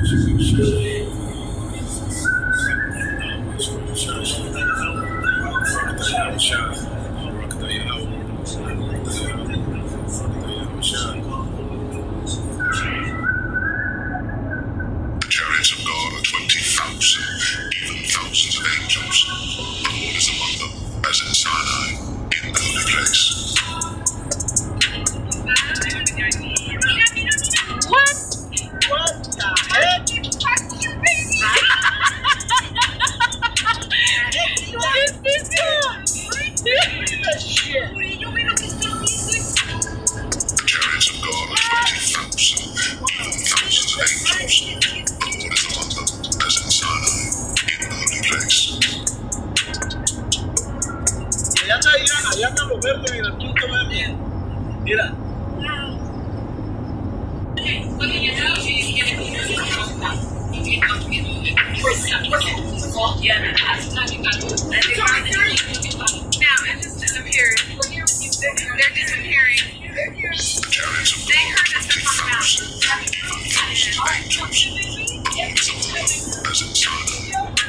Chariots of God are 20,000, even thousands of angels. The Lord is among them, as in Sinai, in the holy place. What? What the heck? This is good. Shit. The chariots of God are 20,000, even thousands of angels. The Lord is among them, as in Sinai, in the holy place. Allá anda los verdes en el punto verde. Mira. They're disappearing. The chariots of God are 20,000, even thousands of angels. The Lord is among them, as in Sinai,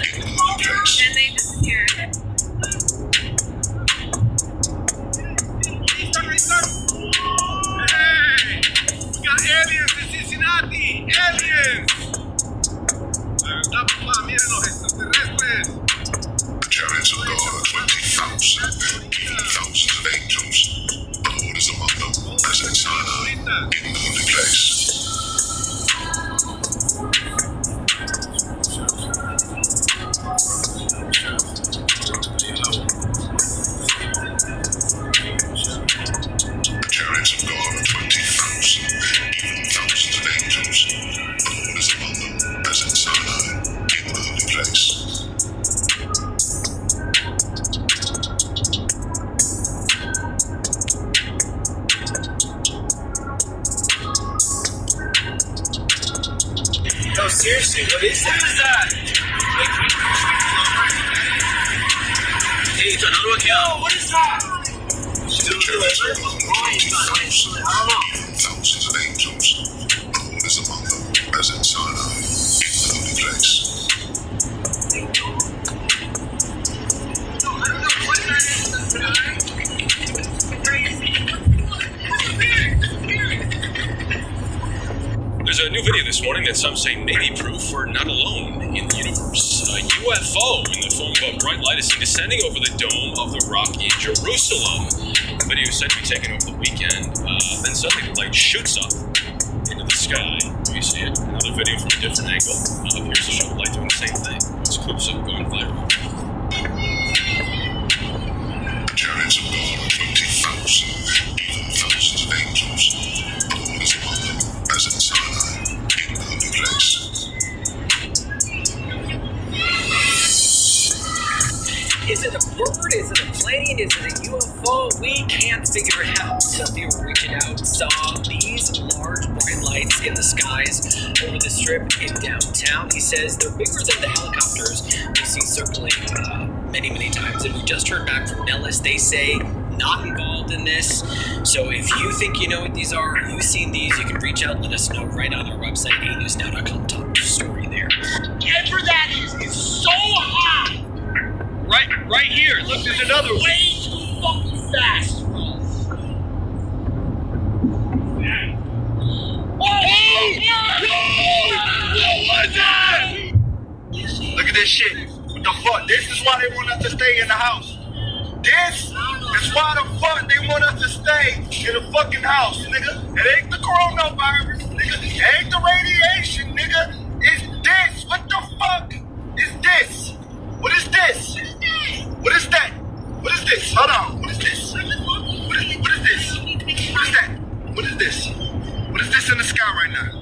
in the holy place. And they disappeared. Hey! We got aliens in Cincinnati! Aliens! La verdad, papá, miren los extraterrestres. The chariots of God are 20,000, even thousands of angels. The Lord is among them, as in Sinai, in the holy place. The chariots of God are 20,000, even thousands of angels. The Lord is among them, as in Sinai, in the holy place. No, seriously, what is that? What is that? Hey, another one? Yo, what is that? The chariots of God are 20,000, even thousands of angels. The Lord is among them, as in Sinai, in the holy place. There's a new video this morning that some say may be proof we're not alone in the universe. A UFO in the form of a bright light is seen descending over the Dome of the Rock in Jerusalem. The video is said to be taken over the weekend. Then suddenly the light shoots up into the sky. Do you see it? Another video from a different angle appears to show the light doing the same thing. It's clips of going viral. The chariots of God are 20,000, even thousands of angels. The Lord is among them, as in Sinai, in the holy place. Is it a bird? Is it a plane? Is it a UFO? We can't figure it out. Some people reaching out saw these large bright lights in the skies over the strip in downtown. He says they're bigger than the helicopters we see circling many times. And we just heard back from Nellis. They say not involved in this. So if you think you know what these are, you've seen these, you can reach out, let us know right on our website, anewsnow.com. Top story there. Whatever that is, it's so high. Right here. Look, there's another one. Way too fucking fast, bro. What was that? Look at this shit. What the fuck? This is why they want us to stay in the house. This is why the fuck they want us to stay in the fucking house, nigga. It ain't the coronavirus, nigga. It ain't the radiation, nigga. It's this. What the fuck is this? What is this? What is that? What is this? Hold on. What is this? What is this? What is that? What is this? What is this in the sky right now?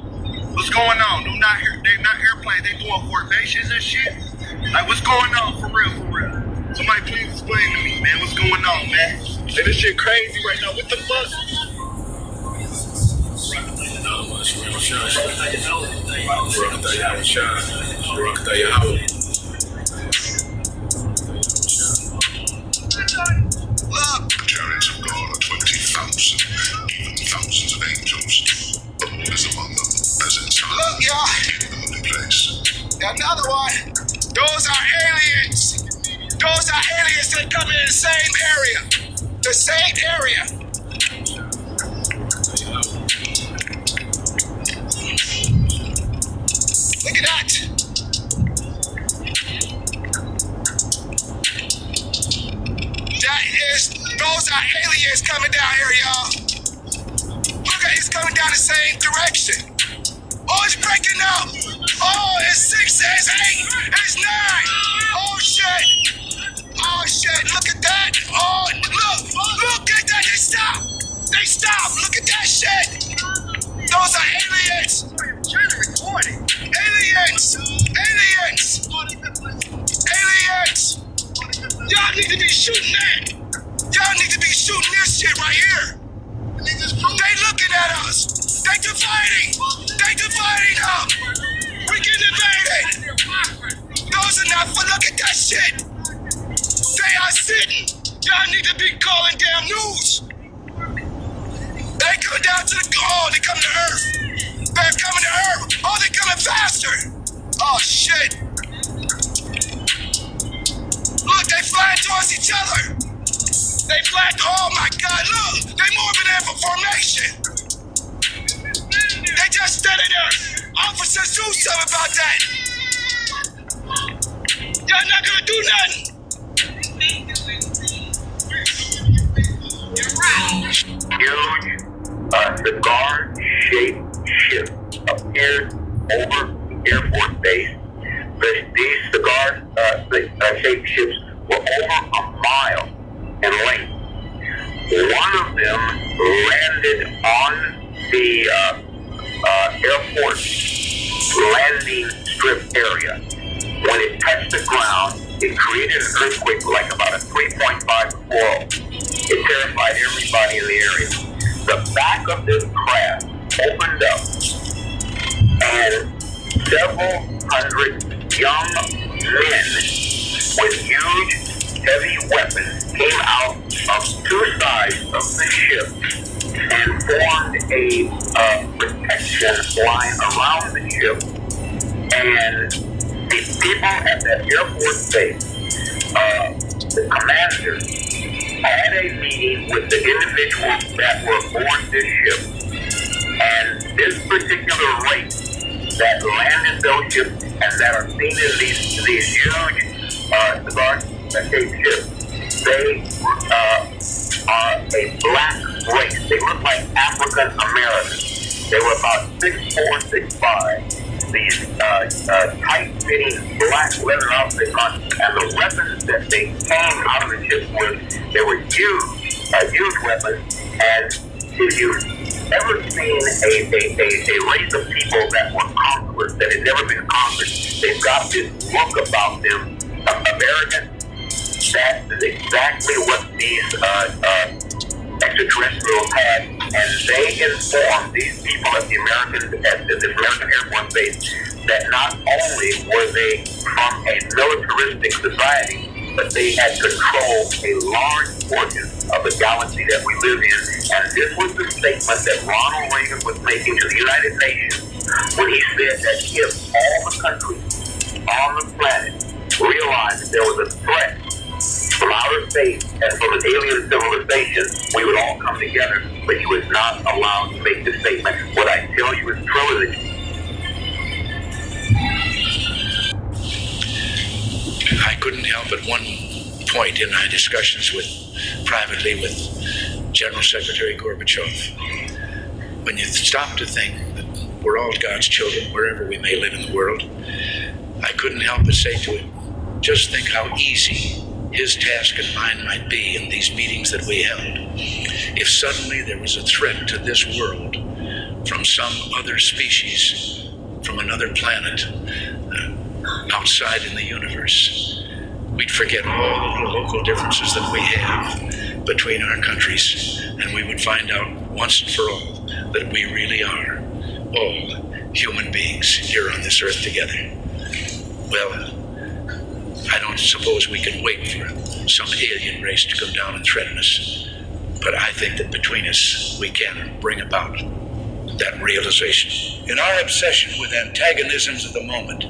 What's going on? They're not airplanes. They doing formations and shit. Like, what's going on? For real. Somebody please explain to me, man. What's going on, man? Hey, this shit crazy right now. What the fuck? The chariots of God are 20,000, even thousands of angels. The Lord is among them, as in Sinai, in the holy place. Another one. Those are aliens. Those are aliens that come in the same area. The same area. Look at that. Those are aliens coming down here, y'all. Look at it's coming down the same direction. Oh, it's breaking up. Oh, it's 6, it's 8, it's 9. Oh, shit. Oh, shit. Look at that. Oh, look at that. They stop. They stop. Look at that shit. Those are aliens. I'm trying to record it. Aliens. Aliens. Aliens. Y'all need to be shooting that. Y'all need to be shooting this shit right here. They looking at us. They dividing. They dividing up. We getting invaded. Those are not for. Look at that shit. They are sitting. Y'all need to be calling damn news. They coming down to the. Oh, they coming to Earth. They're coming to Earth. Oh, they coming faster. Oh shit. Look, they flying towards each other. They fly. Oh my God! Look, they moving in for formation. They just standing there. Officers, do something about that. Y'all not gonna do nothing. Huge cigar-shaped ship appeared over the Air Force Base. These cigar-shaped ships were over a mile in length. One of them landed on the airport landing strip area. When it touched the ground, it created an earthquake like about a 3.5 flow. It terrified everybody in the area. The back of this craft opened up, and several hundred young men with huge, heavy weapons came out of two sides of the ship and formed a protection line around the ship. And the people at that Air Force base, the commander, had a meeting with the individuals that were aboard this ship. And this particular race that landed those ships and that are seen in these huge cigar-shaped ships, they are a black race. They look like African Americans. They were about 6'4", 6'5". These tight-fitting black leather outfits on, and the weapons that they came out of the ship with, they were huge weapons. And if you've ever seen a race of people that were conquerors, that had never been conquered, they've got this look about them of arrogance. That is exactly what these extraterrestrials had, and they informed these people at this American Air Force base that not only were they from a militaristic society, but they had controlled a large portion of the galaxy that we live in. And this was the statement that Ronald Reagan was making to the United Nations when he said that if all the countries on the planet realized that there was a threat from outer space and from an alien civilization, we would all come together, but he was not allowed to make this statement. What I tell you is true. I couldn't help at one point in my discussions privately with General Secretary Gorbachev, when you stop to think that we're all God's children wherever we may live in the world, I couldn't help but say to him, just think how easy his task and mine might be in these meetings that we held if suddenly there was a threat to this world from some other species, from another planet, outside in the universe. We'd forget all the little local differences that we have between our countries, and we would find out once and for all that we really are all human beings here on this earth together. Well, I don't suppose we can wait for some alien race to come down and threaten us, but I think that between us we can bring about that realization. In our obsession with antagonisms of the moment,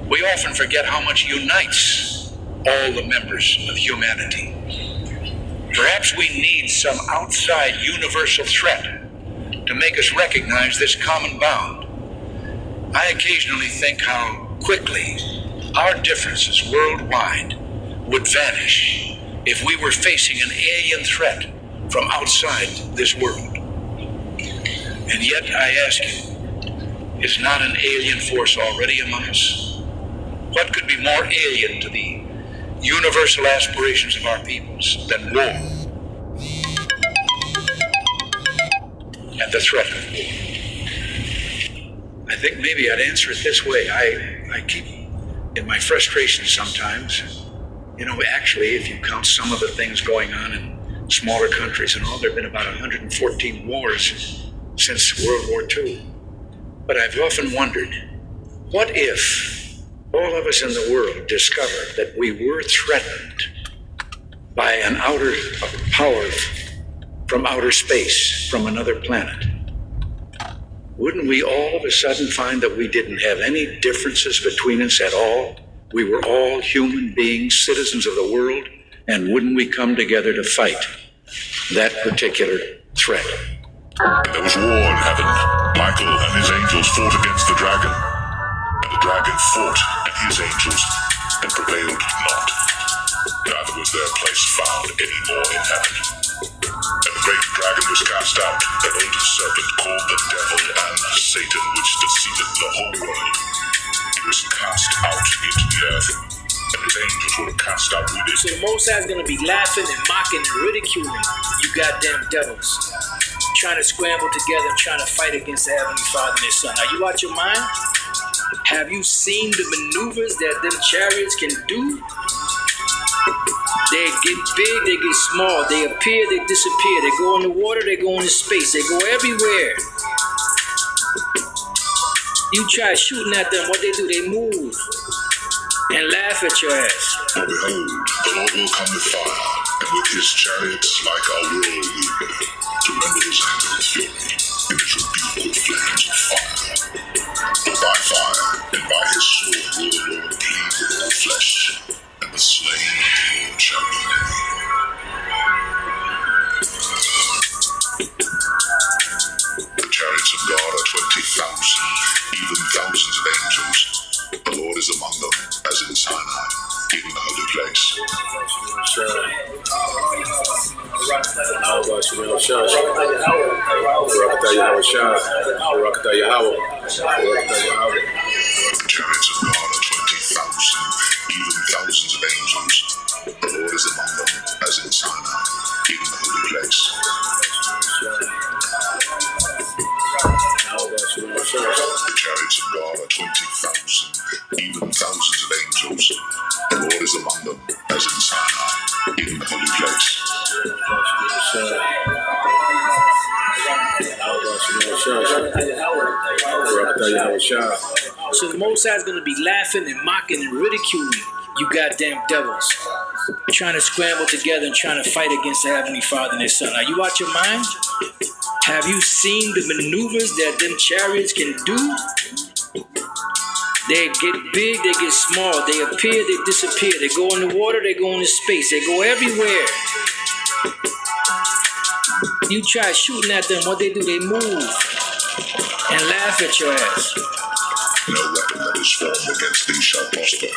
We often forget how much unites all the members of humanity. Perhaps we need some outside universal threat to make us recognize this common bound. I occasionally think how quickly our differences worldwide would vanish if we were facing an alien threat from outside this world. And yet I ask you, is not an alien force already among us? What could be more alien to the universal aspirations of our peoples than war and the threat of war? I think maybe I'd answer it this way. I keep, in my frustration sometimes, actually, if you count some of the things going on in smaller countries and all, there have been about 114 wars since World War II. But I've often wondered, what if all of us in the world discovered that we were threatened by an outer power from outer space, from another planet? Wouldn't we all of a sudden find that we didn't have any differences between us at all? We were all human beings, citizens of the world, and wouldn't we come together to fight that particular threat? There was war in heaven. Michael and his angels fought against the dragon. And the dragon fought and his angels, and prevailed not. Neither was their place found any more in heaven. And the great dragon was cast out, that old serpent called the devil and Satan, which deceiveth the whole world. He was cast out into the earth, and his angels were cast out with him. So the Most High is going to be laughing and mocking and ridiculing you goddamn devils, trying to scramble together and trying to fight against the Heavenly Father and His Son. Are you out your mind? Have you seen the maneuvers that them chariots can do? They get big, they get small, they appear, they disappear, they go in the water, they go into space, they go everywhere. You try shooting at them, what they do, they move and laugh at your ass. For behold, the Lord will come with fire, and with his chariots like a whirlwind, to render his anger and fury, and his rebuke with flames of fire. For by fire and by his sword will the Lord plead with all flesh, and the slain of the Lord shall be many. The chariots of God are 20,000, even thousands of angels. The Lord is among them, as in Sinai, in the holy place. The chariots of God are 20,000, even thousands of angels. The Lord is among them, as in Sinai, in the holy place. The chariots of God are 20,000, even thousands of angels. The Lord is among them, as in Sinai, in the holy place. So the Most High is going to be laughing and mocking and ridiculing you goddamn devils, trying to scramble together and trying to fight against the Heavenly Father and His Son. Are you out your mind? Have you seen the maneuvers that them chariots can do? They get big, they get small, they appear, they disappear, they go in the water, they go into space, they go everywhere. You try shooting at them, what they do, they move and laugh at your ass. No weapon that is formed against thee shall prosper,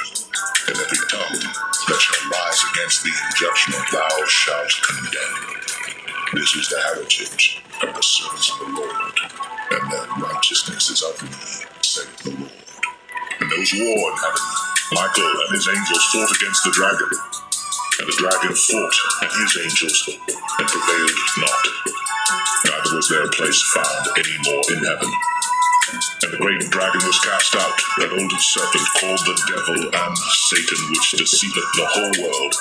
and every tongue that shall rise against thee in judgment thou shalt condemn. This is the heritage of the servants of the Lord, and their righteousness is of me, saith the Lord. And there was war in heaven. Michael and his angels fought against the dragon. And the dragon fought and his angels, and prevailed not. Neither was their place found any more in heaven. And the great dragon was cast out, that old serpent called the devil and Satan, which deceiveth the whole world.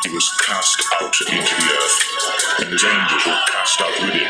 He was cast out into the earth, and his angels were cast out with him.